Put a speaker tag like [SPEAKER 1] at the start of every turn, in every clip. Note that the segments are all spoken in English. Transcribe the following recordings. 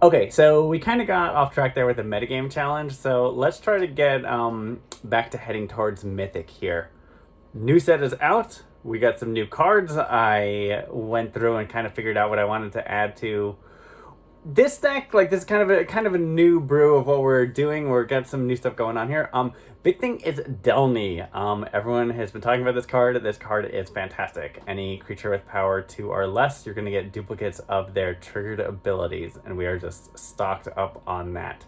[SPEAKER 1] Okay, so we kind of got off track there with the metagame challenge, so let's try to get back to heading towards Mythic here. New set is out. We got some new cards. I went through and kind of figured out what I wanted to add to this deck. Like, this is kind of a new brew of what we're doing. We've got some new stuff going on here. Big thing is Delney. Everyone has been talking about this card. This card is fantastic. Any creature with power 2 or less, you're going to get duplicates of their triggered abilities, and we are just stocked up on that.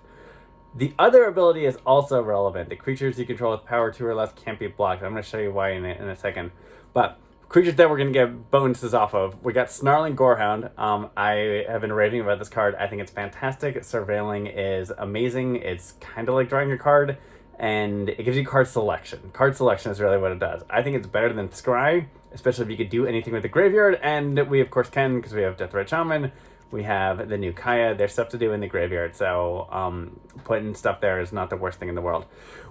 [SPEAKER 1] The other ability is also relevant. The creatures you control with power 2 or less can't be blocked. I'm going to show you why in a second. But creatures that we're going to get bonuses off of. We got Snarling Gorehound. I have been raving about this card. I think it's fantastic. Surveilling is amazing. It's kind of like drawing a card, and it gives you card selection. Card selection is really what it does. I think it's better than Scry, especially if you could do anything with the graveyard, and we of course can, because we have Deathrite Shaman. We have the new Kaya. There's stuff to do in the graveyard, so putting stuff there is not the worst thing in the world.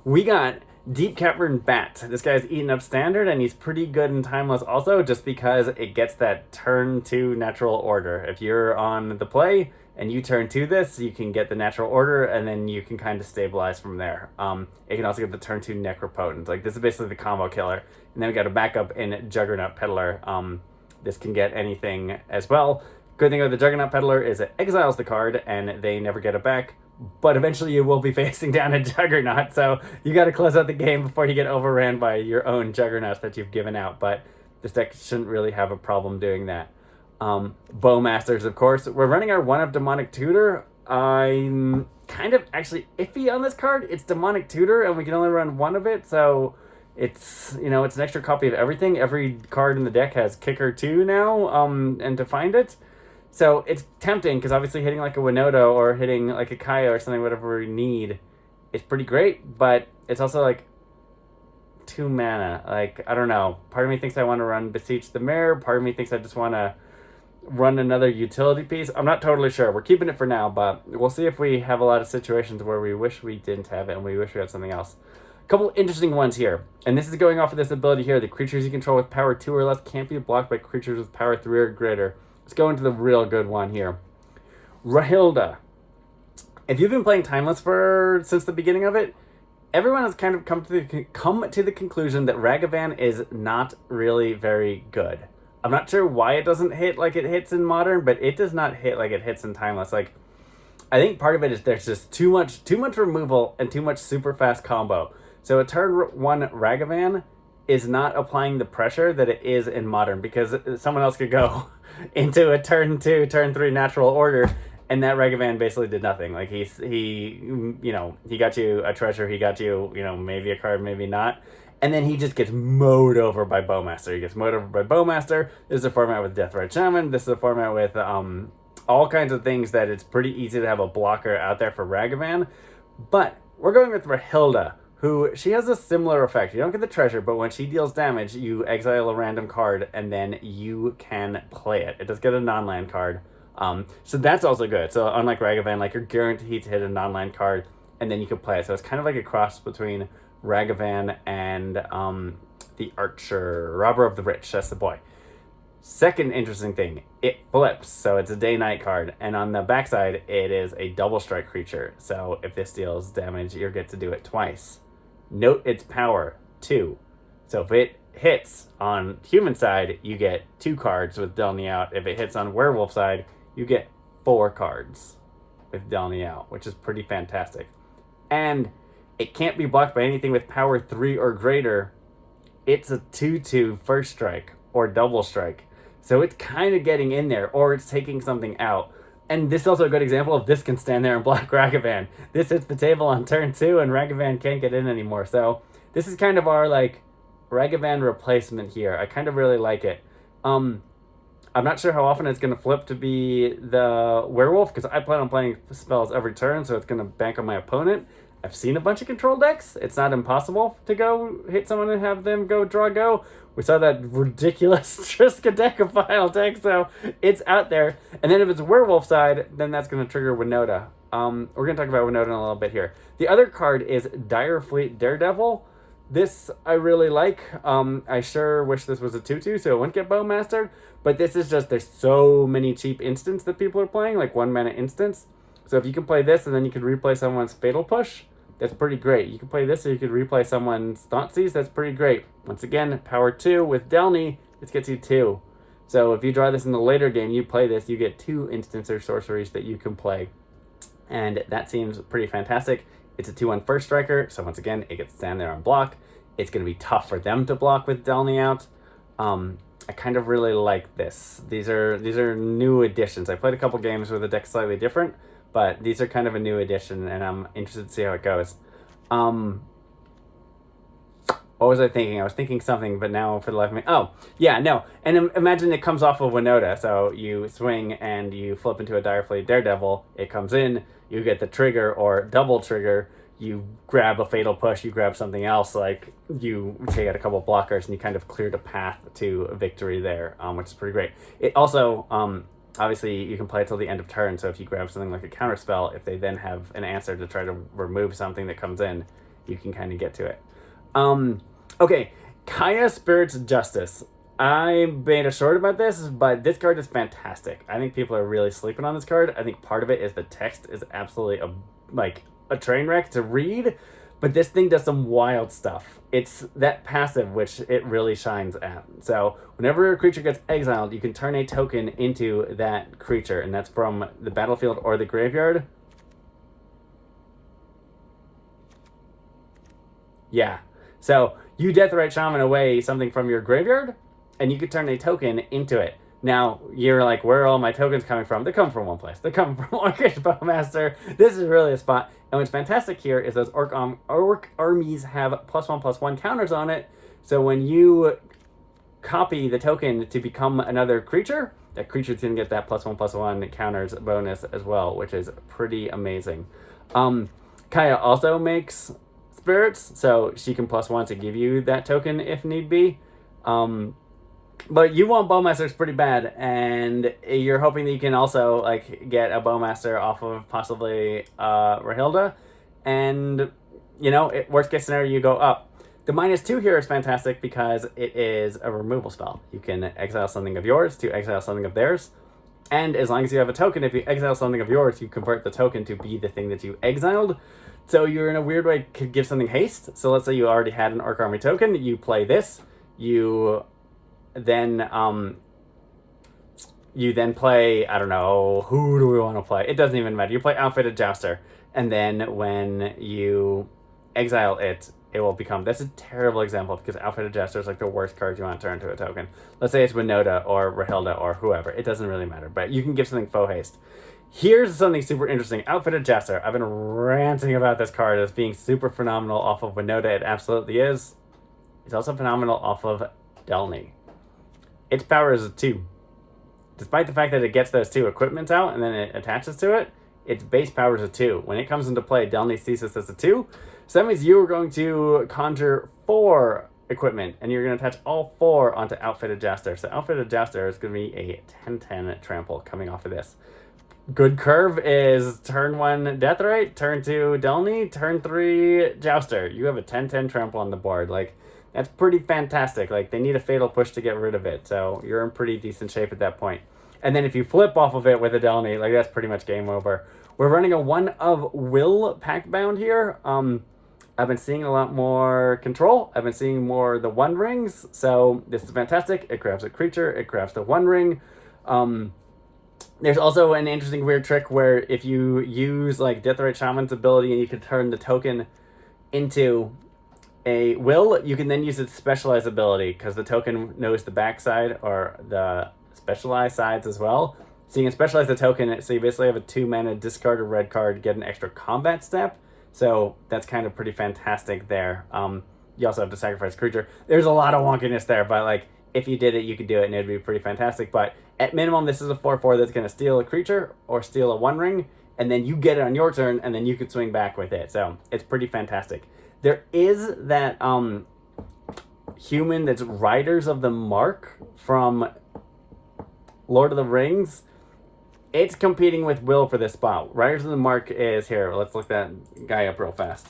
[SPEAKER 1] We got Deep Cavern Bat. This guy's eating up standard, and he's pretty good in Timeless also, just because it gets that turn 2 natural order. If you're on the play and you turn 2 this, you can get the natural order, and then you can kind of stabilize from there. It can also get the turn 2 Necropotent. Like, this is basically the combo killer. And then we got a backup in Juggernaut Peddler. This can get anything as well. Good thing about the Juggernaut Peddler is it exiles the card, and they never get it back. But eventually you will be facing down a Juggernaut, so you got to close out the game before you get overran by your own Juggernauts that you've given out. But this deck shouldn't really have a problem doing that. Bowmasters, of course. We're running our 1 of Demonic Tutor. I'm kind of actually iffy on this card. It's Demonic Tutor, and we can only run 1 of it, so it's, it's an extra copy of everything. Every card in the deck has Kicker 2 now, and to find it. So it's tempting, because obviously hitting like a Winota or hitting like a Kaya or something, whatever we need, is pretty great, but it's also like 2 mana. Like, I don't know. Part of me thinks I want to run Beseech the Mirror. Part of me thinks I just want to run another utility piece. I'm not totally sure. We're keeping it for now, but we'll see if we have a lot of situations where we wish we didn't have it and we wish we had something else. A couple interesting ones here. And this is going off of this ability here. The creatures you control with power 2 or less can't be blocked by creatures with power 3 or greater. Let's go into the real good one here. Rahilda. If you've been playing Timeless since the beginning of it, everyone has kind of come to the conclusion that Ragavan is not really very good. I'm not sure why it doesn't hit like it hits in Modern, but it does not hit like it hits in Timeless. Like, I think part of it is there's just too much removal and too much super fast combo. So a turn 1 Ragavan is not applying the pressure that it is in Modern, because someone else could go into a turn 2, turn 3 natural order, and that Ragavan basically did nothing. Like, he got you a treasure, he got you, maybe a card, maybe not. And then he just gets mowed over by Bowmaster. He gets mowed over by Bowmaster. This is a format with Deathrite Shaman. This is a format with all kinds of things that it's pretty easy to have a blocker out there for Ragavan. But we're going with Rahilda, who, she has a similar effect. You don't get the treasure, but when she deals damage, you exile a random card, and then you can play it. It does get a non-land card. So that's also good. So unlike Ragavan, like, you're guaranteed to hit a non-land card, and then you can play it. So it's kind of like a cross between Ragavan and the Archer, Robber of the Rich. That's the boy. Second interesting thing, it flips, so it's a day-night card, and on the backside, it is a double strike creature. So if this deals damage, you get to do it twice. Note its power, 2. So if it hits on human side, you get 2 cards with Delney out. If it hits on werewolf side, you get 4 cards with Delney out, which is pretty fantastic. And it can't be blocked by anything with power 3 or greater. It's a 2/2 first strike or double strike. So it's kind of getting in there, or it's taking something out. And this is also a good example of this can stand there and block Ragavan. This hits the table on turn 2, and Ragavan can't get in anymore. So this is kind of our, like, Ragavan replacement here. I kind of really like it. I'm not sure how often it's going to flip to be the werewolf, because I plan on playing spells every turn, so it's going to bank on my opponent. I've seen a bunch of control decks. It's not impossible to go hit someone and have them go. We saw that ridiculous Triskaidekaphile deck, so it's out there. And then if it's werewolf side, then that's going to trigger Winota. We're going to talk about Winota in a little bit here. The other card is Dire Fleet Daredevil. This I really like. I sure wish this was a 2/2, so it wouldn't get Bowmastered. But this is just, there's so many cheap instants that people are playing, like 1 mana instants. So if you can play this and then you can replay someone's Fatal Push, that's pretty great. You can play this or you could replay someone's Thoughtseize, that's pretty great. Once again, power 2 with Delney, this gets you 2. So if you draw this in the later game, you play this, you get 2 instants or sorceries that you can play. And that seems pretty fantastic. It's a 2-1 first striker, so once again, it gets to stand there on block. It's going to be tough for them to block with Delney out. I kind of really like this. These are new additions. I played a couple games where the deck's slightly different, but these are kind of a new addition, and I'm interested to see how it goes. What was I thinking? I was thinking something, but now for the life of me... Oh, yeah, no. And imagine it comes off of Winota. So you swing and you flip into a Direfleet Daredevil. It comes in, you get the trigger or double trigger. You grab a Fatal Push, you grab something else, like you take out a couple blockers and you kind of cleared a path to victory there, which is pretty great. It also, obviously, you can play it till the end of turn, so if you grab something like a counterspell, if they then have an answer to try to remove something that comes in, you can kind of get to it. Okay, Kaya Spirit's Justice. I made a short about this, but this card is fantastic. I think people are really sleeping on this card. I think part of it is the text is absolutely a train wreck to read, but this thing does some wild stuff. It's that passive which it really shines at. So whenever a creature gets exiled, you can turn a token into that creature, and that's from the battlefield or the graveyard. Yeah. So you Deathrite Shaman away something from your graveyard, and you could turn a token into it. Now, you're like, where are all my tokens coming from? They come from one place. They come from Orcish Bowmaster. This is really a spot. And what's fantastic here is those orc armies have +1/+1 counters on it. So when you copy the token to become another creature, that creature's going to get that +1/+1 counters bonus as well, which is pretty amazing. Kaya also makes spirits, so she can +1 to give you that token if need be. But you want Bowmasters pretty bad, and you're hoping that you can also get a Bowmaster off of possibly Rahilda, and worst case scenario you go up. The -2 here is fantastic because it is a removal spell. You can exile something of yours to exile something of theirs, and as long as you have a token, if you exile something of yours, you convert the token to be the thing that you exiled. So you're in a weird way could give something haste. So let's say you already had an Orc Army token, you play this, you then play, I don't know, who do we want to play? It doesn't even matter. You play Outfitted Jouster, and then when you exile it, it will become... That's a terrible example because Outfitted Jouster is like the worst card you want to turn into a token. Let's say it's Winota or Rahilda or whoever. It doesn't really matter, but you can give something faux haste. Here's something super interesting. Outfitted Jouster. I've been ranting about this card as being super phenomenal off of Winota. It absolutely is. It's also phenomenal off of Delney. Its power is a 2. Despite the fact that it gets those 2 equipments out and then it attaches to it, its base power is a 2. When it comes into play, Delney sees this as a 2. So that means you are going to conjure 4 equipment, and you're going to attach all 4 onto Outfitted Jouster. So Outfitted Jouster is going to be a 10/10 trample coming off of this. Good curve is turn 1 Deathrite, turn 2 Delney, turn 3 Jouster. You have a 10/10 trample on the board. That's pretty fantastic. They need a Fatal Push to get rid of it, so you're in pretty decent shape at that point. And then if you flip off of it with a Delney, that's pretty much game over. We're running a 1 of Will Packbound here. I've been seeing a lot more control. I've been seeing more the 1 rings, so this is fantastic. It grabs a creature, it grabs the 1 ring. There's also an interesting weird trick where if you use Deathrite Shaman's ability and you can turn the token into a will, you can then use its specialized ability because the token knows the backside or the specialized sides as well. So you can specialize the token, so you basically have a 2-mana discard a red card, get an extra combat step. So that's kind of pretty fantastic there. You also have to sacrifice a creature. There's a lot of wonkiness there, but if you did it, you could do it and it'd be pretty fantastic. But at minimum, this is a 4/4 that's going to steal a creature or steal a 1 ring, and then you get it on your turn, and then you could swing back with it. So it's pretty fantastic. There is that human that's Riders of the Mark from Lord of the Rings. It's competing with Will for this spot. Riders of the Mark is here. Let's look that guy up real fast.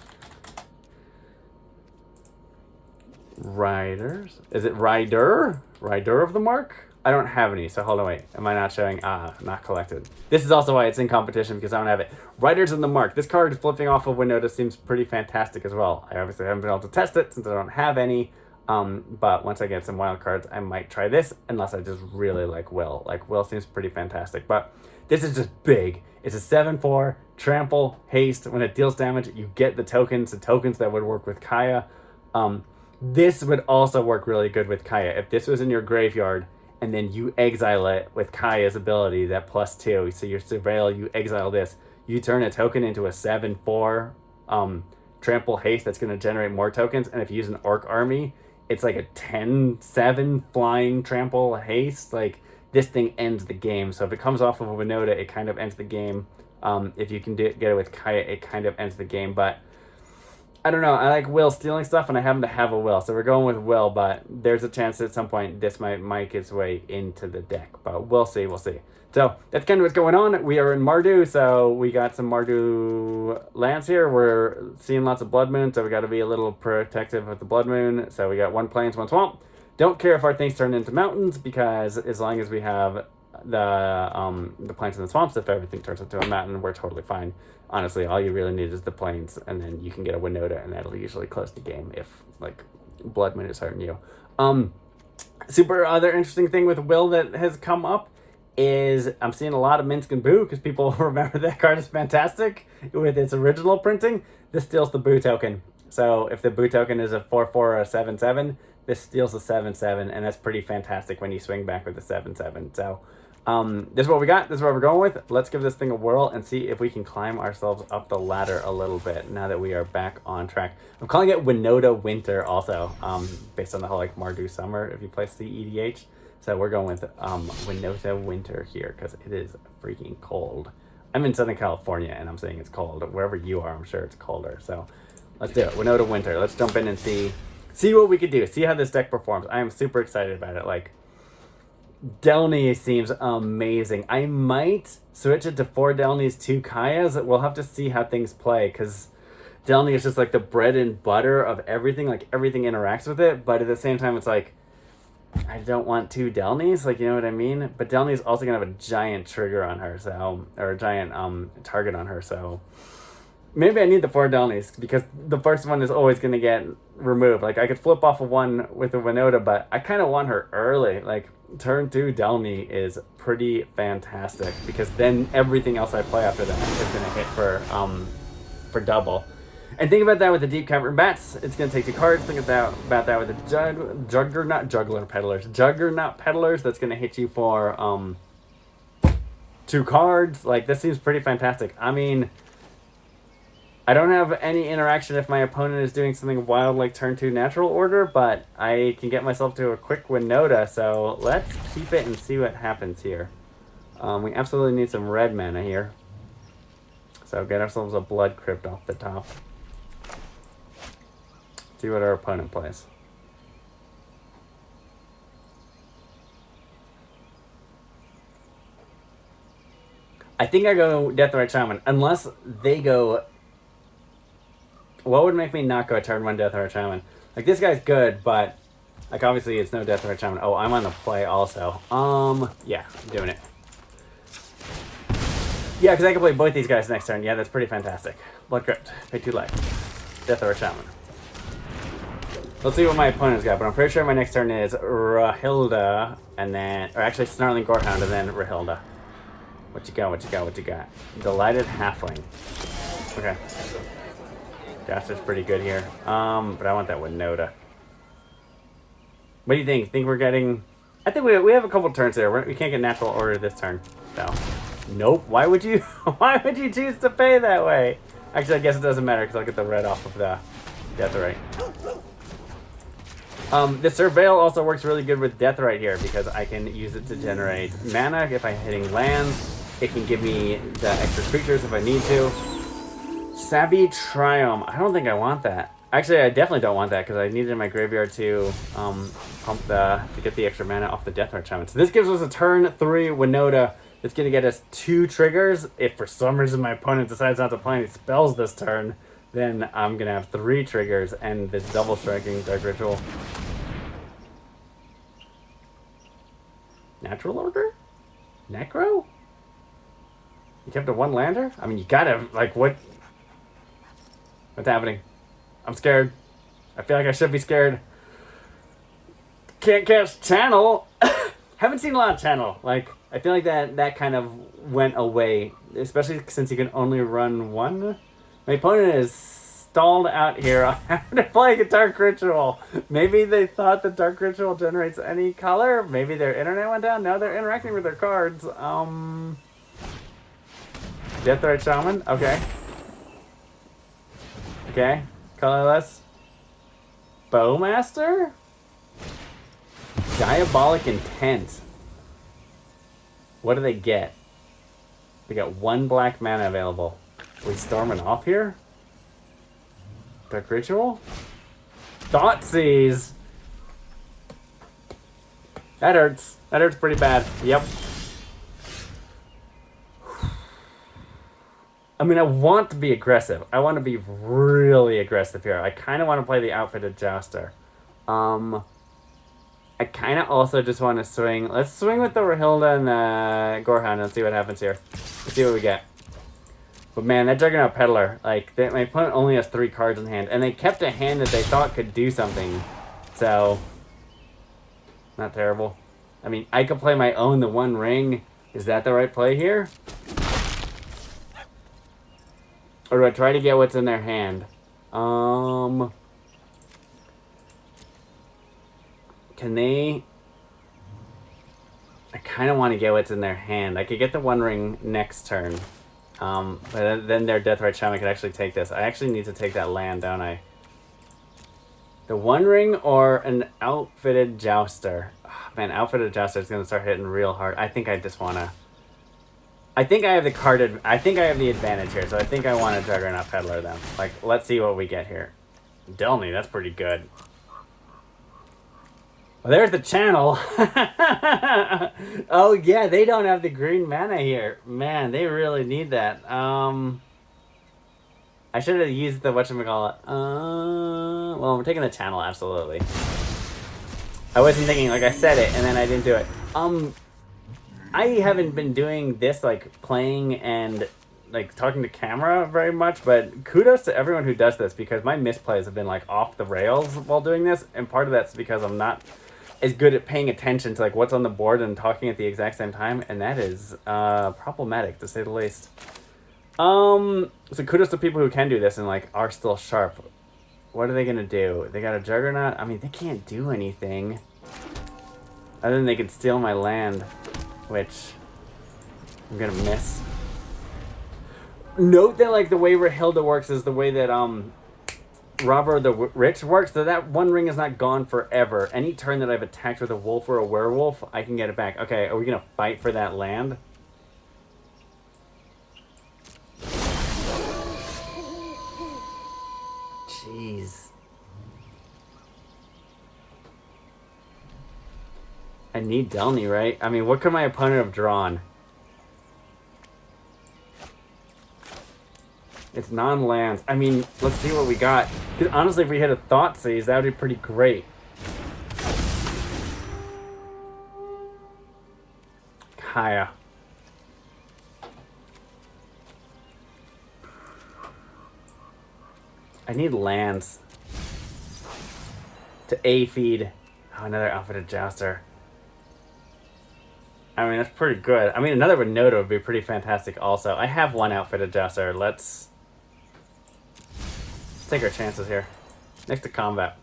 [SPEAKER 1] Riders. Is it Rider? Rider of the Mark? I don't have any, so hold on, wait. Am I not showing? Not collected. This is also why it's in competition, because I don't have it. Riders in the Mark. This card flipping off of Winota seems pretty fantastic as well. I obviously haven't been able to test it since I don't have any. But once I get some wild cards, I might try this, unless I just really like Will. Like, Will seems pretty fantastic. But this is just big. It's a 7/4, trample, haste. When it deals damage, you get the tokens that would work with Kaya. This would also work really good with Kaya. If this was in your graveyard, and then you exile it with Kaya's ability, that +2. So you surveil, you exile this. You turn a token into a 7/4 trample haste that's going to generate more tokens. And if you use an orc army, it's like a 10/7 flying trample haste. Like, this thing ends the game. So if it comes off of a Winota, it kind of ends the game. If you can get it with Kaya, it kind of ends the game. But I don't know. I like Will stealing stuff, and I happen to have a Will. So we're going with Will, but there's a chance at some point this might make its way into the deck. But we'll see, we'll see. So that's kind of what's going on. We are in Mardu, so we got some Mardu lands here. We're seeing lots of Blood Moon, so we got to be a little protective of the Blood Moon. So we got 1 plains, 1 swamp. Don't care if our things turn into mountains, because as long as we have the plains and the swamps, if everything turns into a mountain, we're totally fine. Honestly, all you really need is the plains, and then you can get a Winota, and that'll usually close the game if, like, Blood Moon is hurting you. Super other interesting thing with Will that has come up is I'm seeing a lot of Minsk and Boo, because people remember that card is fantastic with its original printing. This steals the Boo token. So if the Boo token is a 4/4 or a 7/7, this steals the 7/7, and that's pretty fantastic when you swing back with the 7/7. So this is what we got. This is what we're going with. Let's give this thing a whirl and see if we can climb ourselves up the ladder a little bit now that we are back on track. I'm calling it Winota Winter also, based on the whole, like, Mardu Summer if you play CEDH. So we're going with Winota Winter here, because it is freaking cold. I'm in Southern California, and I'm saying it's cold. Wherever you are, I'm sure it's colder. So let's do it. Winota Winter. Let's jump in and see what we could do. See how this deck performs. I am super excited about it. Like, Delney seems amazing. I might switch it to 4 Delneys, 2 Kayas. We'll have to see how things play, because Delney is just like the bread and butter of everything. Like, everything interacts with it, but at the same time, it's like, I don't want 2 Delneys, like, you know what I mean? But Delney's also gonna have a giant trigger on her, so, or a giant target on her, so maybe I need the 4 Delneys, because the first one is always gonna get removed. Like, I could flip off of one with a Winota, but I kind of want her early. Like, turn 2 Delney is pretty fantastic, because then everything else I play after that is gonna hit for double. And think about that with the Deep Cavern Bats. It's going to take 2 cards. Think about that with the Juggernaut Peddlers. That's going to hit you for 2 cards. Like, this seems pretty fantastic. I mean, I don't have any interaction if my opponent is doing something wild like turn 2 Natural Order, but I can get myself to a quick Winota, so let's keep it and see what happens here. We absolutely need some red mana here. So get ourselves a Blood Crypt off the top. See what our opponent plays. I think I go Deathrite Shaman, unless they go... What would make me not go turn 1 Deathrite Shaman? Like, this guy's good, but, like, obviously it's no Deathrite Shaman. Oh, I'm on the play also. Yeah, I'm doing it. Yeah, because I can play both these guys next turn. Yeah, that's pretty fantastic. Blood Crypt, pay 2 life. Deathrite Shaman. Let's see what my opponent's got, but I'm pretty sure my next turn is Rahilda, and then, or actually Snarling Gorehound, and then Rahilda. What you got? Delighted Halfling. Okay. Dastard's pretty good here. But I want that Winota. What do you think? Think we're getting... I think we have a couple turns there. We can't get Natural Order this turn, so... Nope. Why would you choose to pay that way? Actually, I guess it doesn't matter, because I'll get the red off of the Deathrite. The Surveil also works really good with Deathrite here, because I can use it to generate mana if I'm hitting lands. It can give me the extra creatures if I need to. Savvy Triumph. I don't think I want that. Actually, I definitely don't want that, because I need it in my graveyard to get the extra mana off the Deathrite Shaman. So this gives us a turn 3 Winota. It's going to get us 2 triggers. If for some reason my opponent decides not to play any spells this turn, then I'm going to have 3 triggers and this double striking Dark Ritual. Natural order? Necro? You kept a one lander? I mean, you gotta, like, what? What's happening? I'm scared. I feel like I should be scared. Can't cast channel. Haven't seen a lot of channel. Like, I feel like that kind of went away, especially since you can only run one. My opponent is stalled out here on having to play a Dark Ritual. Maybe they thought the Dark Ritual generates any color. Maybe their internet went down. Now they're interacting with their cards. Deathrite Shaman. Okay. Okay. Colorless. Bowmaster? Diabolic Intent. What do they get? They got one black mana available. Are we storming off here? Dark Ritual? Thoughtseize! That hurts. That hurts pretty bad. Yep. I mean, I want to be aggressive. I want to be really aggressive here. I kind of want to play the Outfitted Jouster. I kind of also just want to swing. Let's swing with the Rahilda and the Gorehound and see what happens here. Let's see what we get. But man, that Juggernaut Peddler, like, my opponent only has 3 cards in hand, and they kept a hand that they thought could do something. So, not terrible. I mean, I could play my own, the One Ring. Is that the right play here? Or do I try to get what's in their hand? Can they... I kind of want to get what's in their hand. I could get the One Ring next turn. But then their Deathrite Shaman could actually take this. I actually need to take that land, don't I? The One Ring or an Outfitted Jouster? Oh, man, Outfitted Jouster is going to start hitting real hard. I think I just want to... I think I have the I think I have the advantage here, so I think I want to Juggernaut Peddler them. Like, let's see what we get here. Delney, that's pretty good. Well, there's the channel. Oh, yeah, they don't have the green mana here. Man, they really need that. I should have used the whatchamacallit. Well, we're taking the channel, absolutely. I wasn't thinking, like, I said it, and then I didn't do it. I haven't been doing this, like, playing and, like, talking to camera very much, but kudos to everyone who does this, because my misplays have been, like, off the rails while doing this, and part of that's because I'm not as good at paying attention to, like, what's on the board and talking at the exact same time, and that is problematic, to say the least. So kudos to people who can do this and, like, are still sharp. What are they gonna do? They got a Juggernaut? I mean, they can't do anything. Other than they could steal my land, which I'm gonna miss. Note that, like, the way Rahilda works is the way that, Robber the Rich works, so that One Ring is not gone forever. Any turn that I've attacked with a wolf or a werewolf, I can get it back. Okay, are we gonna fight for that land? Jeez. I need Delney, right? I mean, what could my opponent have drawn? It's non-lands. I mean, let's see what we got. Because honestly, if we hit a Thoughtseize, that would be pretty great. Kaya. I need lands. To A-feed. Oh, another Outfitted Jouster. I mean, that's pretty good. I mean, another Winota would be pretty fantastic also. I have one Outfitted Jouster. Let's take our chances here. Next to combat.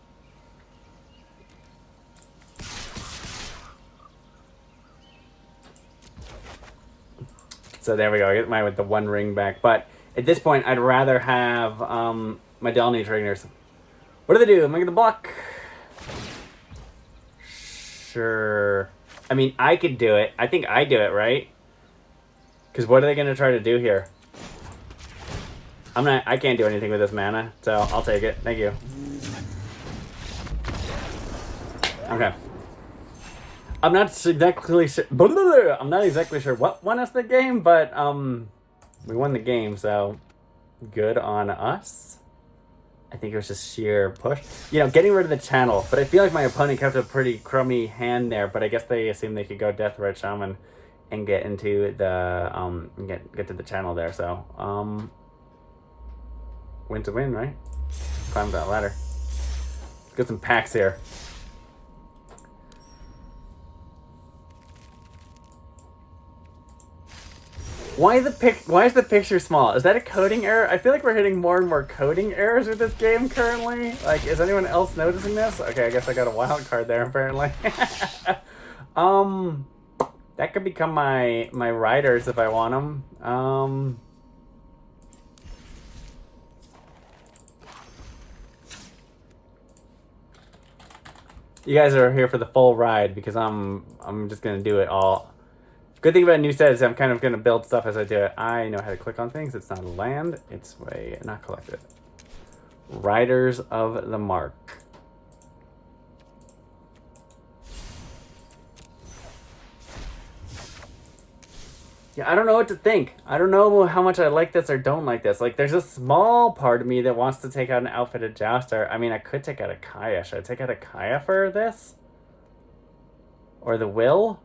[SPEAKER 1] So there we go. I get mine with the One Ring back. But at this point, I'd rather have my Delney trainers. What do they do? Am I going to block? Sure. I mean, I could do it. I think I do it, right? Because what are they going to try to do here? I can't do anything with this mana, so I'll take it. Thank you. Okay. I'm not exactly sure. I'm not exactly sure what won us the game, but we won the game, so good on us. I think it was just sheer push. You know, getting rid of the channel. But I feel like my opponent kept a pretty crummy hand there. But I guess they assumed they could go Death Red Shaman and get into the get to the channel there. So win to win, right? Climb that ladder. Let's get some packs here. Why is the picture small? Is that a coding error? I feel like we're hitting more and more coding errors with this game currently. Like, is anyone else noticing this? Okay, I guess I got a wild card there apparently. That could become my riders if I want them. You guys are here for the full ride because I'm just gonna do it all. Good thing about a new set is I'm kind of going to build stuff as I do it. I know how to click on things. It's not a land. It's not collected. Riders of the Mark. Yeah, I don't know what to think. I don't know how much I like this or don't like this. Like, there's a small part of me that wants to take out an outfitted jouster. I mean, I could take out a Kaya. Should I take out a Kaya for this? Or the Will?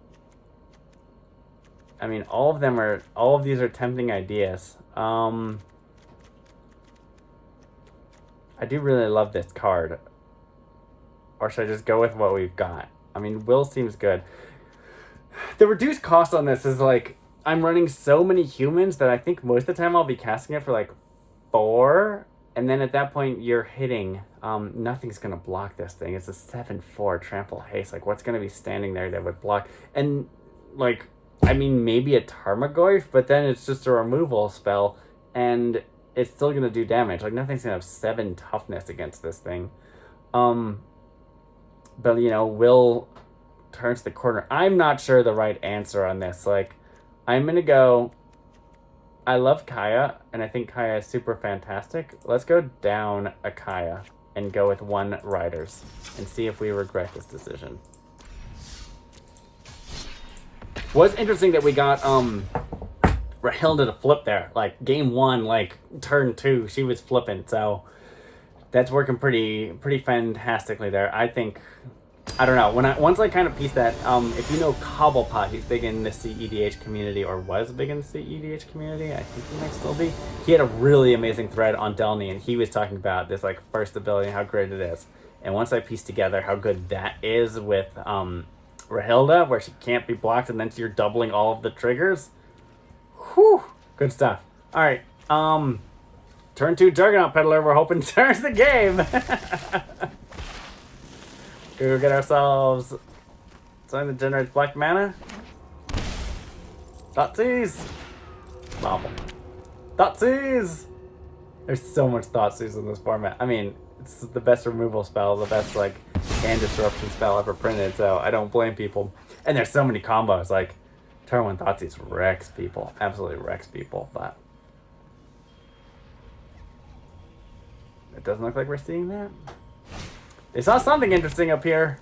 [SPEAKER 1] I mean, all of these are tempting ideas. I do really love this card. Or should I just go with what we've got? I mean, Will seems good. The reduced cost on this is like, I'm running so many humans that I think most of the time I'll be casting it for like 4. And then at that point, you're hitting. Nothing's going to block this thing. It's a 7/4 trample haste. Like, what's going to be standing there that would block? And, like, I mean, maybe a Tarmogoyf, but then it's just a removal spell, and it's still going to do damage. Like, nothing's going to have 7 toughness against this thing. But, you know, Will turns the corner. I'm not sure the right answer on this. Like, I'm going to go... I love Kaya, and I think Kaya is super fantastic. Let's go down a Kaya and go with 1 Riders and see if we regret this decision. Was interesting that we got Rahilda to flip there. Like, game 1, like, turn 2, she was flipping. So that's working pretty fantastically there. I think, I don't know. Once I kind of pieced that, if you know Cobblepot, he's big in the CEDH community, or was big in the CEDH community. I think he might still be. He had a really amazing thread on Delney, and he was talking about this, like, first ability and how great it is. And once I pieced together how good that is with Rahilda, where she can't be blocked, and then you're doubling all of the triggers. Whew, good stuff. All right, turn 2 Juggernaut Peddler. We're hoping turns the game. Go get ourselves something that generates black mana. Thoughtseize. Novel. Thougtseize. There's so much Thoughtseize in this format. I mean, it's the best removal spell, the best, like, hand disruption spell ever printed, so I don't blame people. And there's so many combos, like, turn 1 Thoughtseize wrecks people. Absolutely wrecks people, but it doesn't look like we're seeing that. They saw something interesting up here.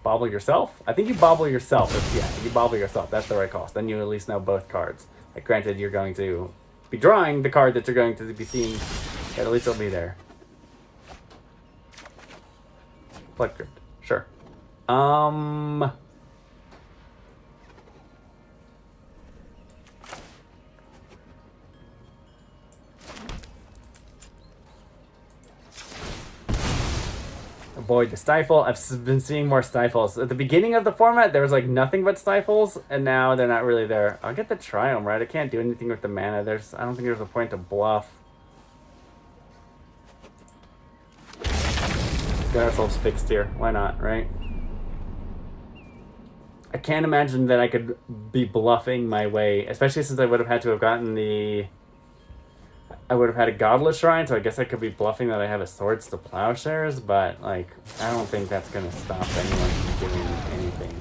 [SPEAKER 1] Bobble yourself? I think you bobble yourself. Yeah, you bobble yourself. That's the right cost. Then you at least know both cards. Like, granted, you're going to be drawing the card that you're going to be seeing, but at least it'll be there. Plug Crypt. Sure. Avoid the Stifle. I've been seeing more Stifles. At the beginning of the format, there was like nothing but Stifles, and now they're not really there. I'll get the Triumph, right? I can't do anything with the mana. I don't think there's a point to bluff. Let's get ourselves fixed here. Why not, right? I can't imagine that I could be bluffing my way, especially since I would have had to have gotten the... I would have had a Godless Shrine, so I guess I could be bluffing that I have a Swords to Plowshares, but, like, I don't think that's going to stop anyone from doing anything.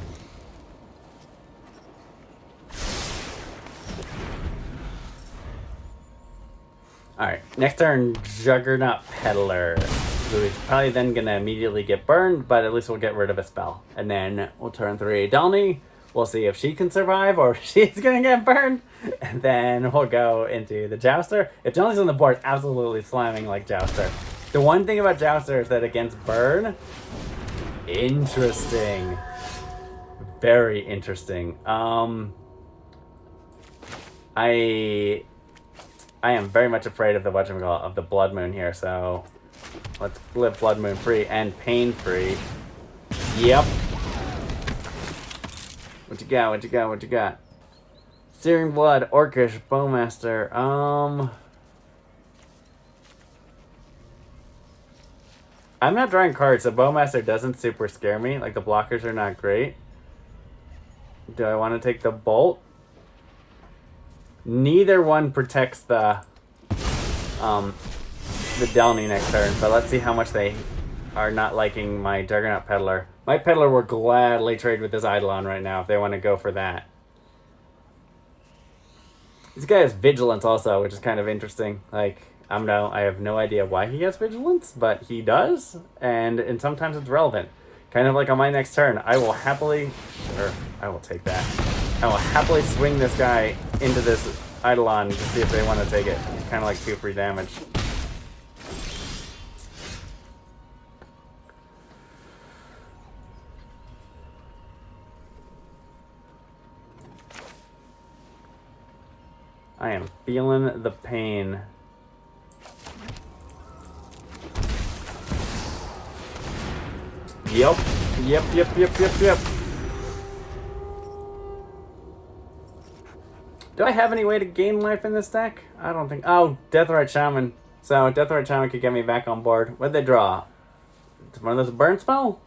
[SPEAKER 1] Alright, next turn, Juggernaut Peddler, who is probably then going to immediately get burned, but at least we'll get rid of a spell. And then we'll turn 3 Delney. We'll see if she can survive or if she's gonna get burned. And then we'll go into the Jouster. If Delney's on the board, absolutely slamming like Jouster. The one thing about Jouster is that against burn, interesting. Very interesting. I am very much afraid of the whatchamacallit, of the Blood Moon here, so let's live Blood Moon free and pain free. Yep. What you got? What you got? What you got? Searing Blood, Orcish, Bowmaster. I'm not drawing cards, so Bowmaster doesn't super scare me. Like, the blockers are not great. Do I want to take the Bolt? Neither one protects the Delney next turn, but let's see how much they are not liking my Juggernaut Peddler. My Peddler will gladly trade with this Eidolon right now if they want to go for that. This guy has Vigilance also, which is kind of interesting. Like, I have no idea why he has Vigilance, but he does, and sometimes it's relevant. Kind of like on my next turn, I will take that. I will happily swing this guy into this Eidolon to see if they want to take it. It's kind of like 2 free damage. I am feeling the pain. Yep. Do I have any way to gain life in this deck? I don't think... Oh, Deathrite Shaman. So, Deathrite Shaman could get me back on board. What'd they draw? One of those burn spell?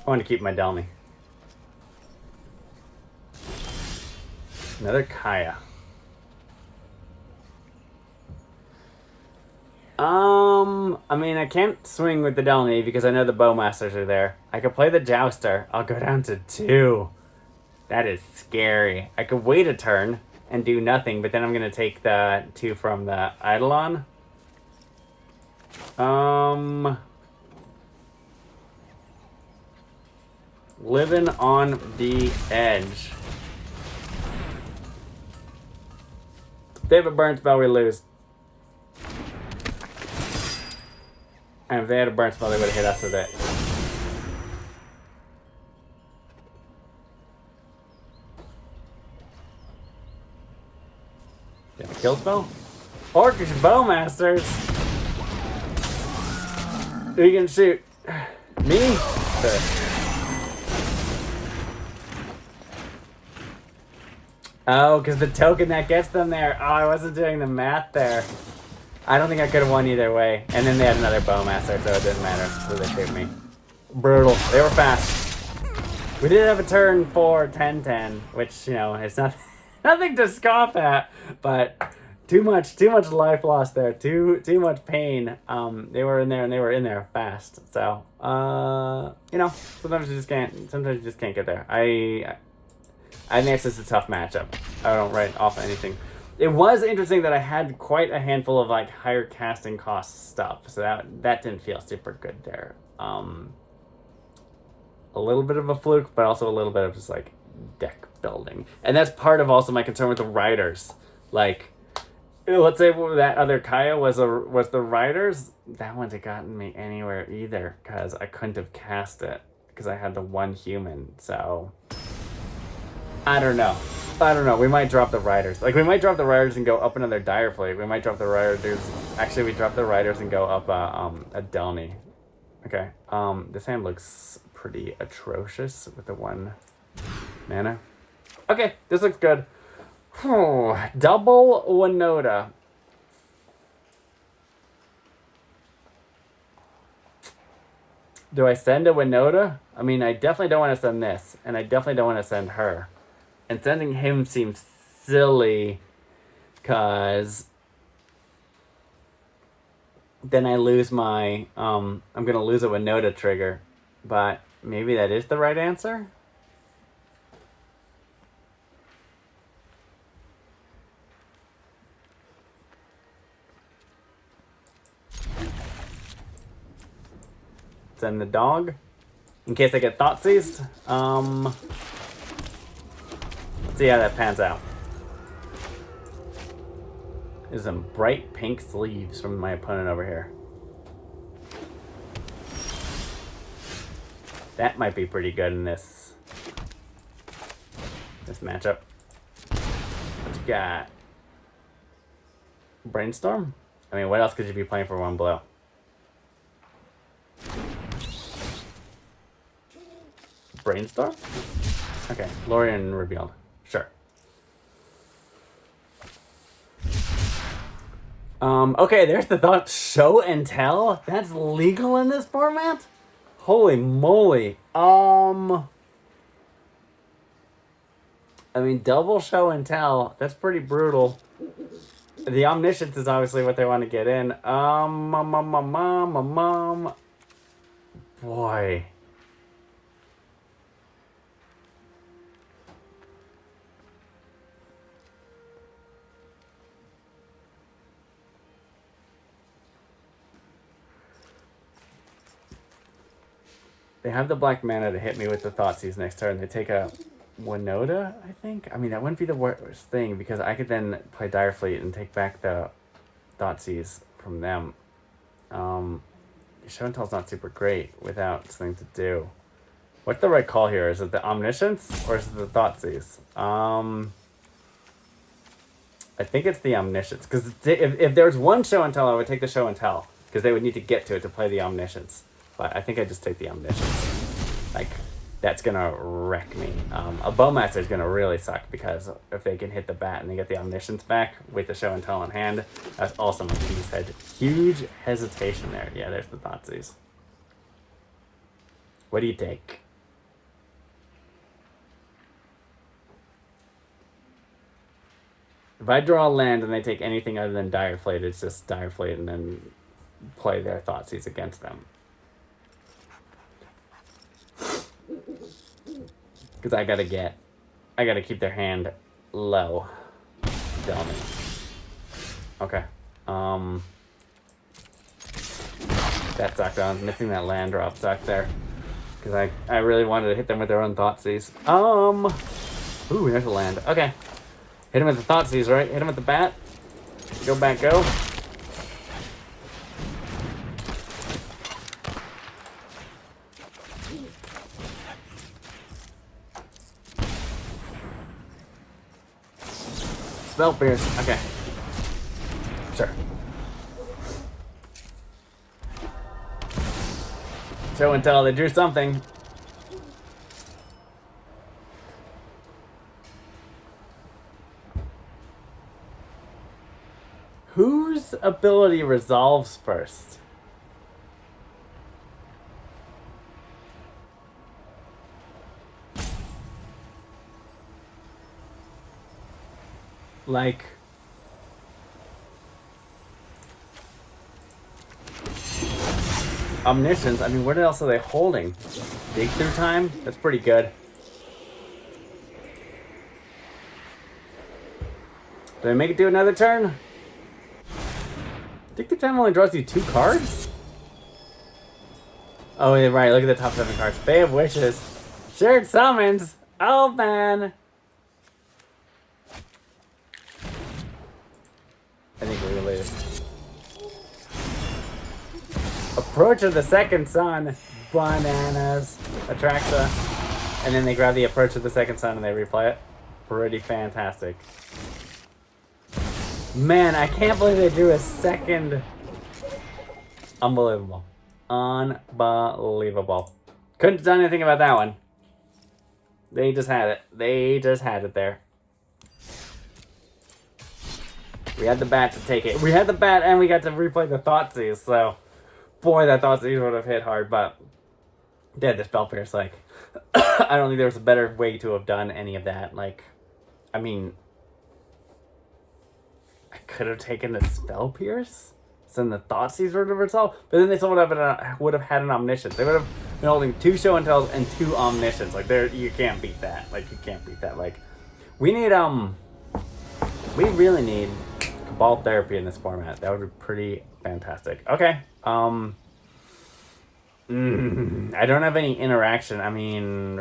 [SPEAKER 1] I want to keep my Delney. Another Kaya. I mean, I can't swing with the Delney because I know the Bowmasters are there. I could play the Jouster. I'll go down to 2. That is scary. I could wait a turn and do nothing, but then I'm going to take the 2 from the Eidolon. Living on the edge. If they have a burn spell, we lose. And if they had a burn spell, they would have hit us with it. Yeah, kill spell? Orcish Bowmasters! Who you gonna shoot? Me? Sure. Oh, because the token that gets them there. Oh, I wasn't doing the math there. I don't think I could have won either way. And then they had another Bowmaster, so it didn't matter. So they shoot me. Brutal. They were fast. We did have a turn for 10-10, which, you know, it's not nothing to scoff at, but too much life lost there. Too much pain. They were in there and they were in there fast. So, you know, sometimes you just can't get there. I think this is a tough matchup. I don't write off anything. It was interesting that I had quite a handful of like higher casting cost stuff, so that didn't feel super good there. A little bit of a fluke, but also a little bit of just like deck building, and that's part of also my concern with the riders. Like, let's say that other Kaya was the riders, that wouldn't have gotten me anywhere either because I couldn't have cast it because I had the 1 human. So. I don't know. We might drop the Riders. Like, we might drop the Riders and go up another Dire Fleet. We might drop the Riders. Actually, we drop the Riders and go up a Delney. Okay. This hand looks pretty atrocious with the 1 mana. Okay, this looks good. Double Winota. Do I send a Winota? I mean, I definitely don't want to send this, and I definitely don't want to send her. And sending him seems silly, because then I lose my, I'm gonna lose a Winota trigger. But maybe that is the right answer? Send the dog. In case I get thought seized. Let's see how that pans out. There's some bright pink sleeves from my opponent over here. That might be pretty good in this matchup. What you got? Brainstorm? I mean, what else could you be playing for one blow? Brainstorm? Okay, Lorien revealed. Sure. Okay, there's the thought. Show and tell? That's legal in this format? Holy moly. I mean, double show and tell. That's pretty brutal. The omniscience is obviously what they want to get in. Boy. They have the black mana to hit me with the Thoughtseize next turn. They take a Winota, I think? I mean, that wouldn't be the worst thing, because I could then play Direfleet and take back the Thoughtseize from them. Show and Tell's not super great without something to do. What's the right call here? Is it the Omniscience, or is it the Thoughtseize? I think it's the Omniscience, because if there was one Show and Tell, I would take the Show and Tell, because they would need to get to it to play the Omniscience. But I think I just take the Omniscience. Like, that's gonna wreck me. A Bowmaster is gonna really suck, because if they can hit the bat and they get the Omniscience back with the Show and Tell in hand, that's awesome. He's had huge hesitation there. Yeah, there's the Thoughtseize. What do you take? If I draw a land and they take anything other than Direfleet, it's just Direfleet and then play their Thoughtseize against them. Because I gotta keep their hand low. Delney. Okay. That sucked. I was missing that land drop sucked there. Because I really wanted to hit them with their own Thoughtseize. Ooh, there's a land. Okay. Hit him with the Thoughtseize, right? Hit him with the bat. Go back, go. Spell Pierce. Okay. Sure. Show and Tell. They drew something. Whose ability resolves first? Like, Omniscience, I mean, what else are they holding? Dig Through Time? That's pretty good. Do I make it do another turn? Dig Through Time only draws you 2 cards? Oh, yeah, right, look at the top 7 cards. Bay of Wishes. Shared Summons. Oh, man. I think we're related. Approach of the Second Sun. Bananas. Atraxa. And then they grab the Approach of the Second Sun and they replay it. Pretty fantastic. Man, I can't believe they drew a second. Unbelievable. Unbelievable. Couldn't have done anything about that one. They just had it. They just had it there. We had the bat to take it. We had the bat and we got to replay the Thoughtseize, so boy, that Thoughtseize would have hit hard, but yeah, the Spell Pierce, like, I don't think there was a better way to have done any of that. Like, I mean, I could have taken the Spell Pierce? send the Thoughtseize were to resolve, but then they still would have had an Omniscience. They would have been holding 2 Show and Tells and 2 Omniscience. Like, you can't beat that. Like, you can't beat that. Like, we need, we really need Cabal Therapy in this format. That would be pretty fantastic. Okay. I don't have any interaction. I mean,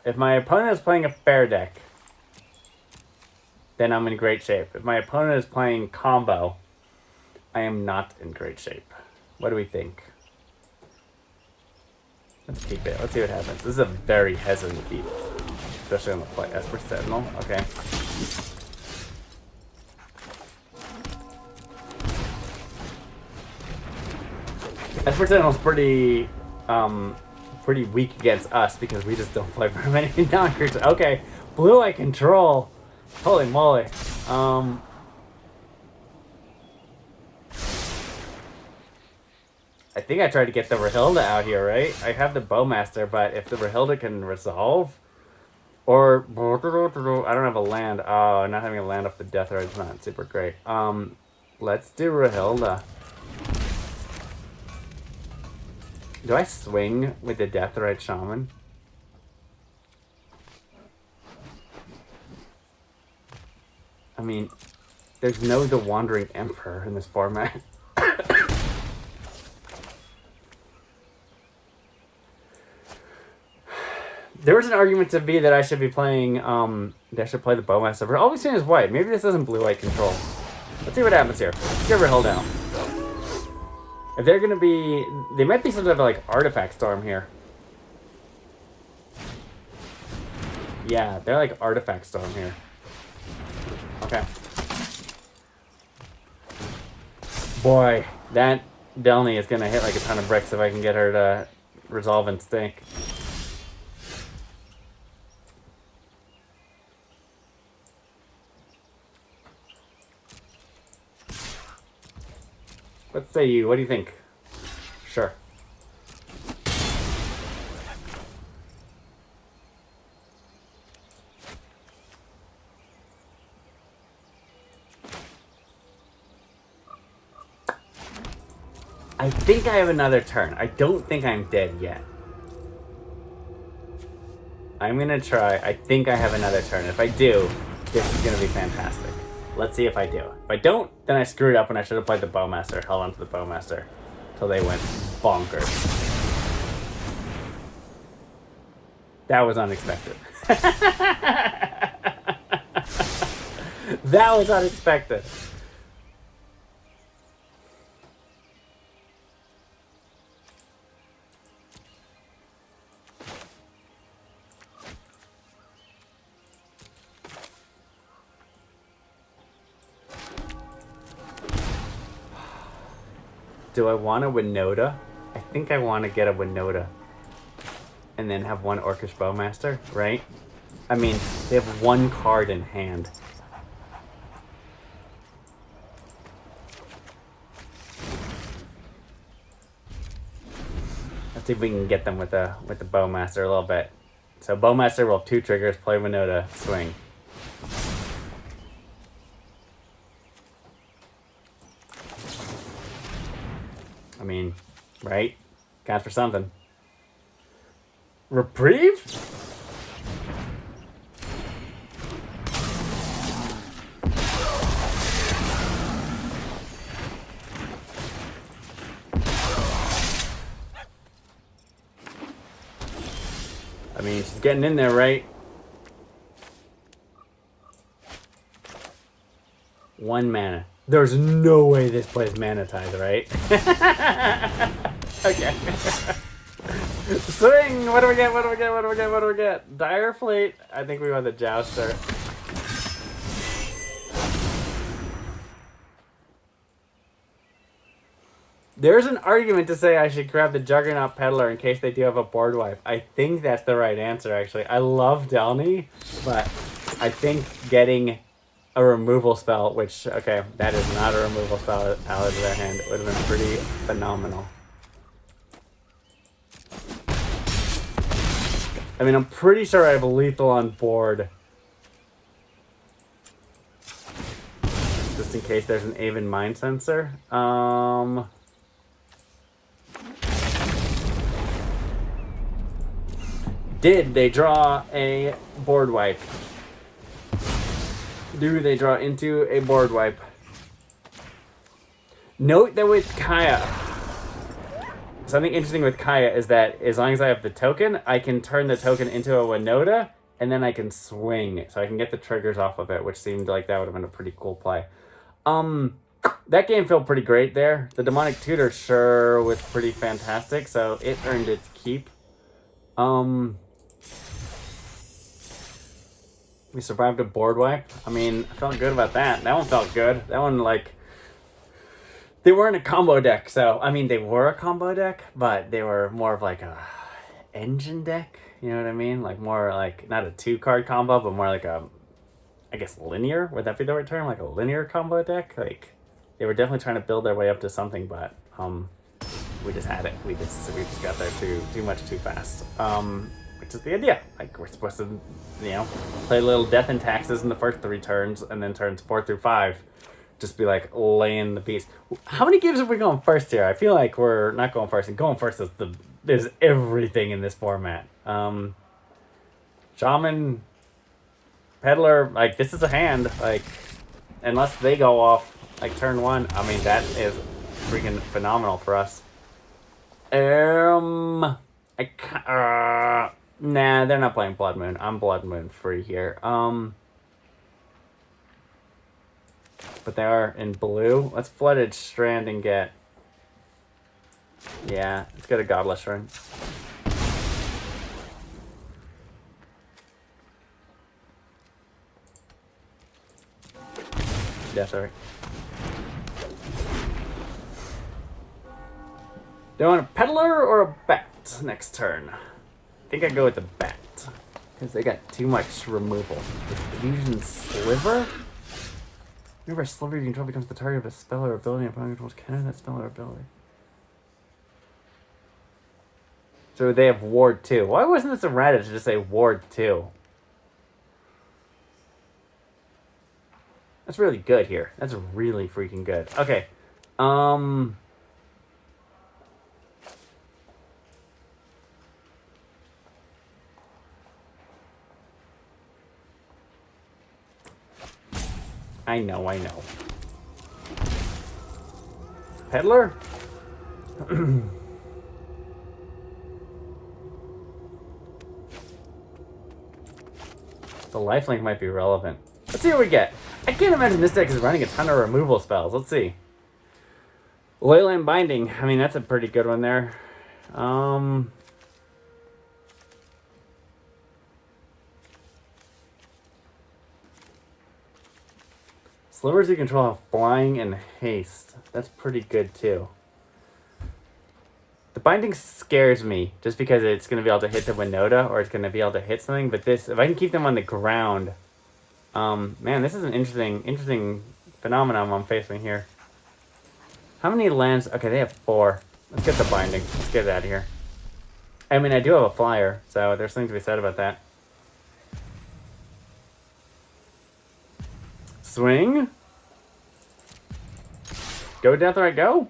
[SPEAKER 1] if my opponent is playing a fair deck, then I'm in great shape. If my opponent is playing combo, I am not in great shape. What do we think? Let's keep it. Let's see what happens. This is a very hesitant keep, especially on the play. Esper Sentinel. Okay. Esper Sentinel's pretty weak against us because we just don't play very many non-creatures. Okay, blue I control. Holy moly. I think I tried to get the Rahilda out here, right? I have the Bowmaster, but if the Rahilda can resolve, or I don't have a land. Oh, not having a land off the Death Ride is not super great. Let's do Rahilda. Do I swing with the Death Ride Shaman? I mean, there's no The Wandering Emperor in this format. There was an argument to be that I should be playing, that I should play the Bowmaster. But all we've seen is white. Maybe this isn't blue-white control. Let's see what happens here. Let's get Rahilda down. If they're gonna be... They might be some type of, like, Artifact Storm here. Yeah, they're like Artifact Storm here. Okay. Boy, that Delney is gonna hit like a ton of bricks if I can get her to resolve and stink. What say you? What do you think? Sure. I think I have another turn. I don't think I'm dead yet. I'm gonna try. I think I have another turn. If I do, this is gonna be fantastic. Let's see if I do. If I don't, then I screwed up and I should have played the Bowmaster. Held on to the Bowmaster till they went bonkers. That was unexpected. That was unexpected. Do I want a Winota? I think I want to get a Winota. And then have one Orcish Bowmaster, right? I mean, they have one card in hand. Let's see if we can get them with the Bowmaster a little bit. So Bowmaster will have 2 triggers, play Winota, swing. I mean, right? Counts for something. Reprieve? I mean, she's getting in there, right? 1 mana. There's no way this plays Mana Tithe, right? Okay. Swing! What do we get? What do we get? What do we get? What do we get? Dire Fleet. I think we want the Jouster. There's an argument to say I should grab the Juggernaut Peddler in case they do have a board wipe. I think that's the right answer, actually. I love Delney, but I think getting a removal spell, which, okay, that is not a removal spell out of their hand. It would have been pretty phenomenal. I mean, I'm pretty sure I have a lethal on board. Just just in case there's an Aven Mind Sensor. Did they draw a board wipe? Do they draw into a board wipe? Note that with Kaya, something interesting with Kaya is that as long as I have the token, I can turn the token into a Winota, and then I can swing. So I can get the triggers off of it, which seemed like that would have been a pretty cool play. That game felt pretty great there. The Demonic Tutor sure was pretty fantastic, so it earned its keep. We survived a board wipe. I mean, I felt good about that. That one felt good. That one, like, they weren't a combo deck, so, I mean, they were a combo deck, but they were more of like a engine deck, you know what I mean? Like, more like, not a 2-card combo, but more like a, I guess, linear? Would that be the right term? Like a linear combo deck? Like, they were definitely trying to build their way up to something, but, we just had it. We just got there too much too fast. Which is the idea. Like, we're supposed to, you know, play a little Death and Taxes in the first 3 turns, and then turns 4 through 5, just be like laying the beast. How many games are we going first here? I feel like we're not going first, and going first is everything in this format. Shaman, Peddler, like, this is a hand, like, unless they go off, like, turn 1, I mean, that is freaking phenomenal for us. Nah, they're not playing Blood Moon. I'm Blood Moon free here. But they are in blue. Let's Flooded Strand and get... Yeah, let's get a Godless Ring. Yeah, sorry. Do I want a Peddler or a Bat next turn? I think I'd go with the Bat, because they got too much removal. Diffusion Sliver? Whenever a sliver you control becomes the target of a spell or ability, and opponent controls counter that spell or ability. So they have Ward 2. Why wasn't this a Reddit to just say Ward 2? That's really good here. That's really freaking good. Okay. I know. Peddler? The lifelink might be relevant. Let's see what we get. I can't imagine this deck is running a ton of removal spells. Let's see. Leyline Binding. I mean, that's a pretty good one there. Slivers you control have flying and haste. That's pretty good too. The binding scares me just because it's going to be able to hit the Winota or it's going to be able to hit something. But this, if I can keep them on the ground, man, this is an interesting phenomenon I'm facing here. How many lands? Okay, they have 4. Let's get the binding. Let's get it out of here. I mean, I do have a flyer, so there's something to be said about that. Swing. Go, Deathrite, go.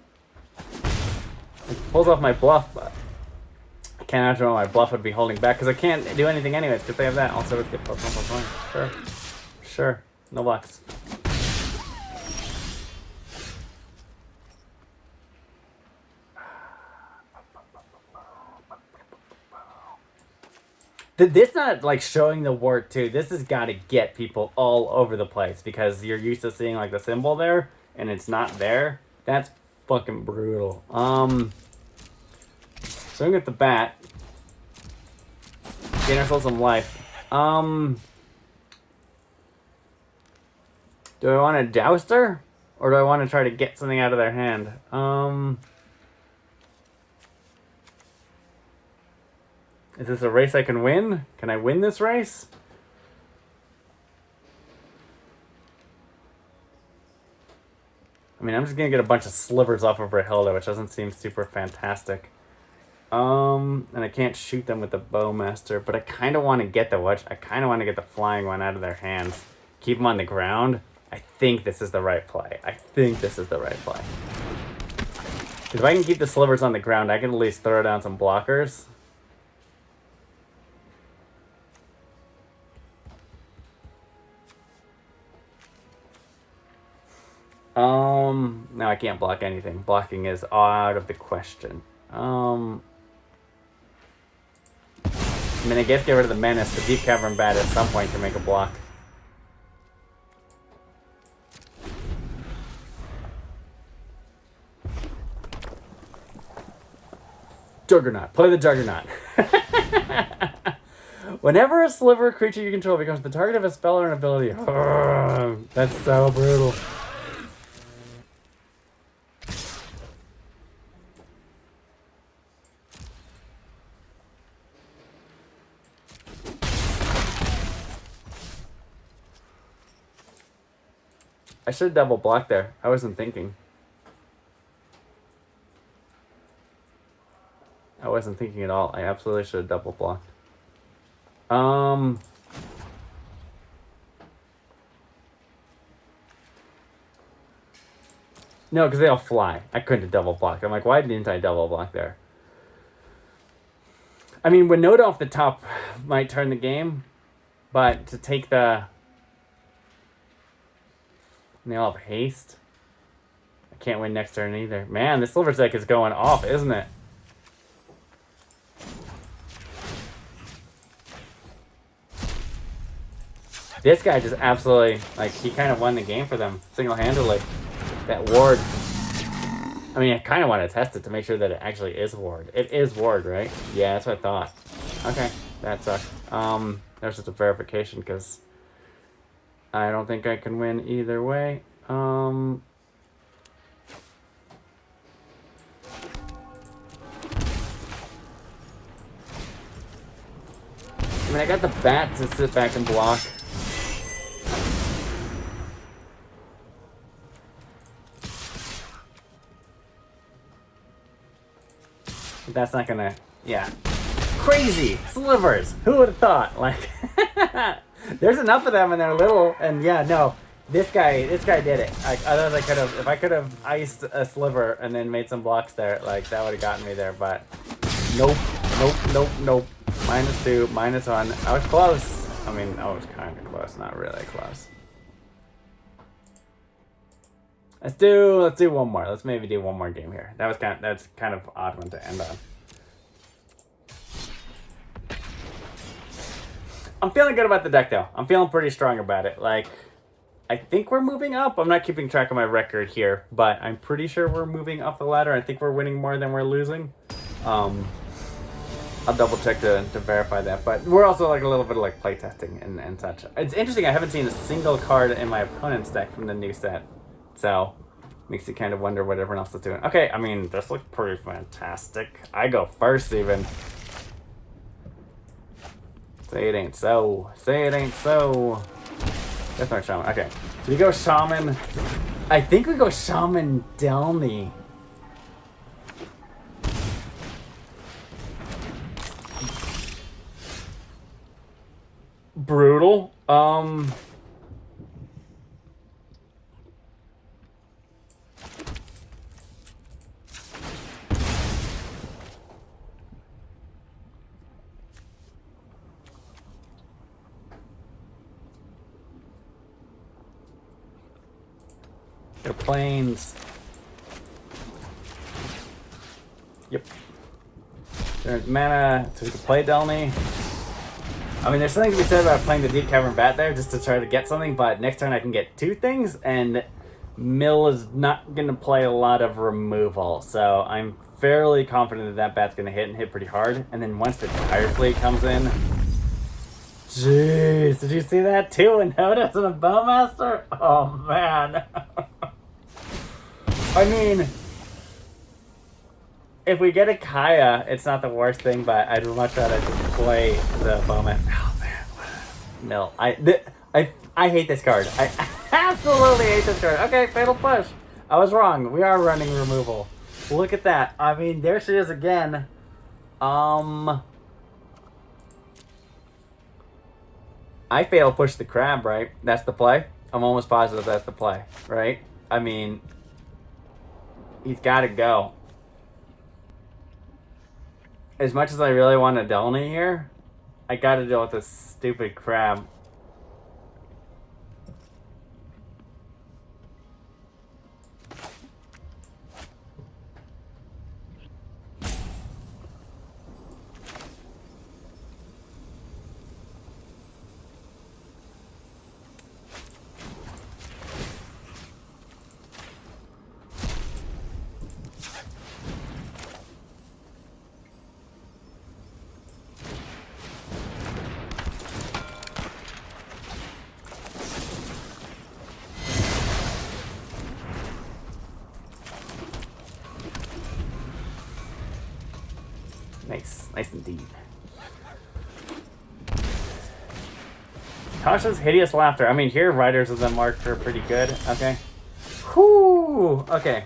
[SPEAKER 1] It pulls off my bluff, but I can't imagine what my bluff would be holding back because I can't do anything anyways because they have that. Also, let's get +1/+1. Sure. No blocks. This not like showing the ward too. This has got to get people all over the place because you're used to seeing like the symbol there and it's not there. That's fucking brutal. So I'm gonna get the bat. Gain ourselves some life. Do I want a Jouster? Or do I want to try to get something out of their hand? Is this a race I can win? Can I win this race? I mean, I'm just gonna get a bunch of slivers off of Rahilda, which doesn't seem super fantastic. And I can't shoot them with the Bowmaster, but I kind of want to get the I kind of want to get the flying one out of their hands. Keep them on the ground. I think this is the right play. I think this is the right play. If I can keep the slivers on the ground, I can at least throw down some blockers. No, I can't block anything. Blocking is out of the question. I mean, I guess get rid of the menace. The deep cavern bat at some point can make a block. Juggernaut. Play the Juggernaut. Whenever a sliver creature you control becomes the target of a spell or an ability. That's so brutal. I should have double blocked there. I wasn't thinking. I wasn't thinking at all. I absolutely should have double blocked. No, because they all fly. I couldn't have double blocked. I'm like, why didn't I double block there? I mean, Winota off the top might turn the game, but to take the... And they all have haste. I can't win next turn either. Man, this Sliver deck is going off, isn't it? This guy just absolutely, like, he kind of won the game for them single-handedly. That ward. I mean, I kind of want to test it to make sure that it actually is ward. It is ward, right? Yeah, that's what I thought. Okay, that sucks. There's just a verification because I don't think I can win either way. I mean, I got the bat to sit back and block. That's not gonna, yeah. Crazy slivers. Who would have thought? Like, there's enough of them and they're little. And yeah, no, this guy did it. Like, otherwise I could have, if I could have iced a sliver and then made some blocks there, like that would have gotten me there. But nope. -2, -1. I was close. I mean, I was kind of close, not really close. Let's do one more. Let's maybe do one more game here. That's kind of odd one to end on. I'm feeling good about the deck though. I'm feeling pretty strong about it. Like, I think we're moving up. I'm not keeping track of my record here, but I'm pretty sure we're moving up the ladder. I think we're winning more than we're losing. I'll double check to verify that, but we're also like a little bit of like playtesting and such. It's interesting. I haven't seen a single card in my opponent's deck from the new set. So, makes you kind of wonder what everyone else is doing. Okay, I mean, this looks pretty fantastic. I go first, even. Say it ain't so. Say it ain't so. That's not Shaman. Okay, so we go Shaman. I think we go Shaman Delney. Brutal. They're planes. Yep. There's mana, so we can play Delney. I mean, there's something to be said about playing the Deep Cavern Bat there just to try to get something, but next turn I can get 2 things, and Mill is not going to play a lot of removal, so I'm fairly confident that that bat's going to hit and hit pretty hard. And then once the Tire Fleet comes in... Jeez, did you see that? 2 Winotas and a Bowmaster? Oh, man. I mean, if we get a Kaya, it's not the worst thing, but I'd much rather just play the Bowman. Oh man, no, I hate this card. I absolutely hate this card. Okay, Fatal Push. I was wrong. We are running removal. Look at that. I mean, there she is again. I Fatal Push the Crab, right? That's the play. I'm almost positive that's the play, right? I mean, he's got to go. As much as I really want a Delney here, I got to deal with this stupid crab. Nice indeed. Tasha's hideous laughter. I mean, here Riders of the Mark are pretty good. Okay. Whoo. Okay.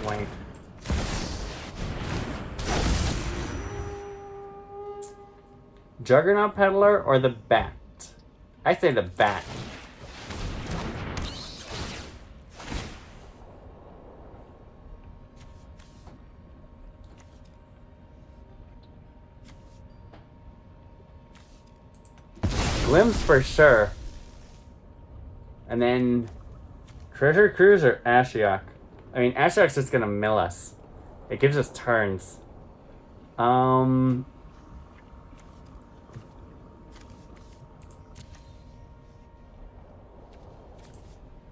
[SPEAKER 1] Wait. Juggernaut Peddler or the Bat? I say the Bat. Glimpse for sure. And then Treasure Cruise or Ashiok? I mean, Ashiok's just gonna mill us. It gives us turns.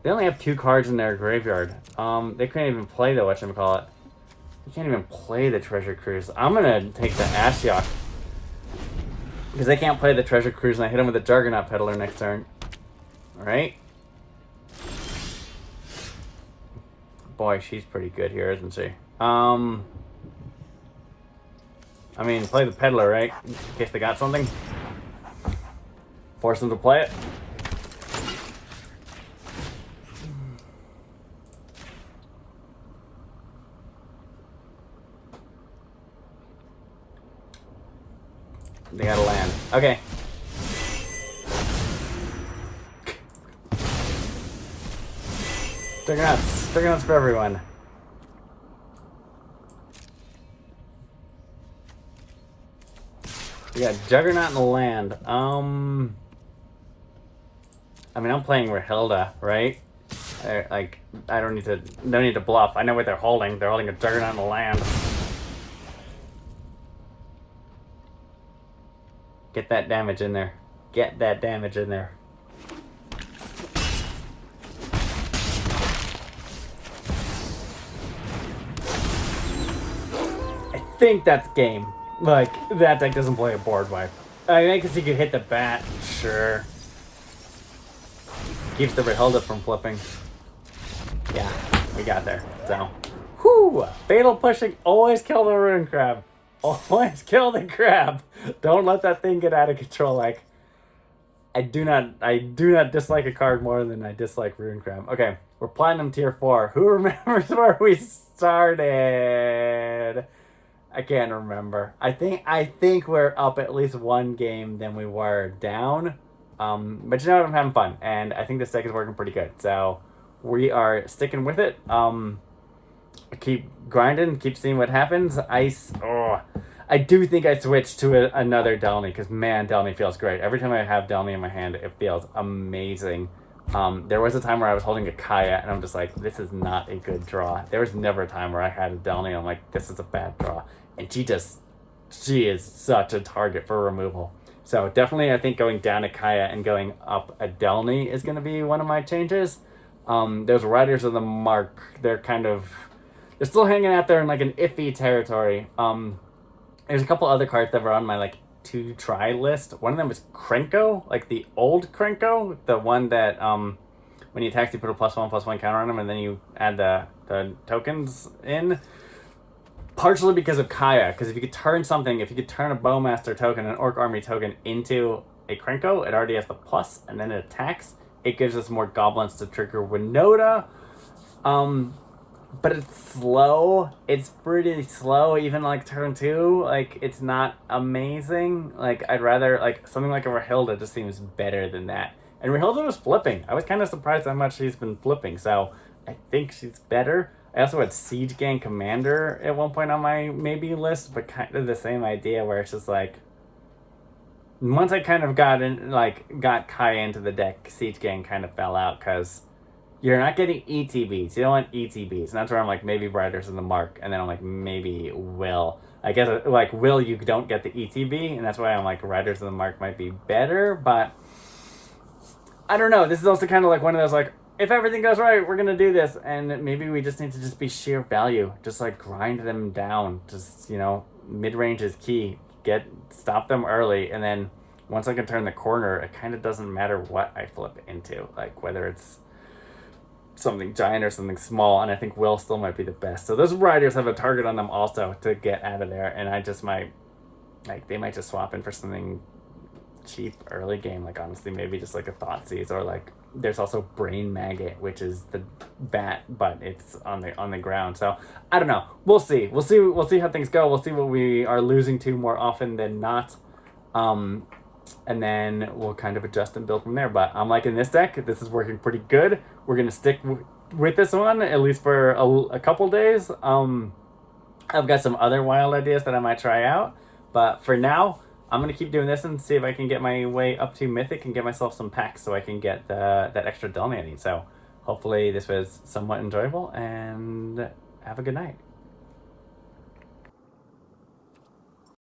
[SPEAKER 1] They only have 2 cards in their graveyard. They couldn't even play the whatchamacallit. They can't even play the Treasure Cruise. I'm gonna take the Ashiok. Because they can't play the Treasure Cruise and I hit them with the Juggernaut Peddler next turn. Alright. Boy, she's pretty good here, isn't she? I mean, play the Peddler, right? In case they got something. Force them to play it. They gotta land. Okay. Juggernauts. Juggernauts for everyone. We got Juggernaut in the land. I mean, I'm playing Rahilda, right? I don't need to, no need to bluff. I know what they're holding. They're holding a Juggernaut in the land. Get that damage in there. Get that damage in there. I think that's game. Like, that deck doesn't play a board wipe. I guess you could hit the bat, sure. Keeps the Rahilda from flipping. Yeah, we got there. So, whoo! Fatal pushing, always kill the Rune Crab. Always kill the crab. Don't let that thing get out of control. Like, I do not dislike a card more than I dislike Rune Crab. Okay, we're Platinum Tier 4. Who remembers where we started? I can't remember. I think we're up at least one game than we were down. But you know what? I'm having fun, and I think this deck is working pretty good. So we are sticking with it. Keep grinding, keep seeing what happens. Ice. Oh, I do think I switched to another Delney because man, Delney feels great. Every time I have Delney in my hand, it feels amazing. There was a time where I was holding a Kaya and I'm just like, this is not a good draw. There was never a time where I had a Delney and I'm like, this is a bad draw. And she is such a target for removal. So definitely I think going down a Kaya and going up a Delney is going to be one of my changes. Those Riders of the Mark, they're still hanging out there in like an iffy territory. There's a couple other cards that were on my like to try list. One of them was Krenko, like the old Krenko, the one that when you attack you put a +1/+1 counter on them and then you add the tokens in. Partially because of Kaya, because if you could turn a Bowmaster token, an Orc Army token, into a Krenko. It already has the plus, and then it attacks. It gives us more goblins to trigger Winota. But it's slow. It's pretty slow, even like turn 2. Like, it's not amazing. Like, I'd rather, like, something like a Rahilda just seems better than that. And Rahilda was flipping. I was kind of surprised how much she's been flipping, so I think she's better. I also had Siege Gang Commander at one point on my maybe list, but kind of the same idea where it's just like, once I kind of got Kaya into the deck, Siege Gang kind of fell out because you're not getting ETBs. You don't want ETBs. And that's where I'm like, maybe Riders of the Mark. And then I'm like, maybe Will. I guess, like, Will, you don't get the ETB. And that's why I'm like, Riders of the Mark might be better. But I don't know. This is also kind of like one of those, like, if everything goes right, we're going to do this. And maybe we just need to just be sheer value. Just, like, grind them down. Just, you know, mid-range is key. Stop them early. And then once I can turn the corner, it kind of doesn't matter what I flip into. Like, whether it's something giant or something small, and I think Will still might be the best. So those riders have a target on them also to get out of there, and I just might, like, they might just swap in for something cheap early game, like, honestly, maybe just like a Thoughtseize, or like, there's also Brain Maggot, which is the bat, but it's on the ground. So I don't know. We'll see how things go. We'll see what we are losing to more often than not. And then we'll kind of adjust and build from there. But I'm liking this deck. This is working pretty good. We're going to stick with this one, at least for a couple days. I've got some other wild ideas that I might try out. But for now, I'm going to keep doing this and see if I can get my way up to Mythic and get myself some packs so I can get that extra Delney I need. So hopefully this was somewhat enjoyable, and have a good night.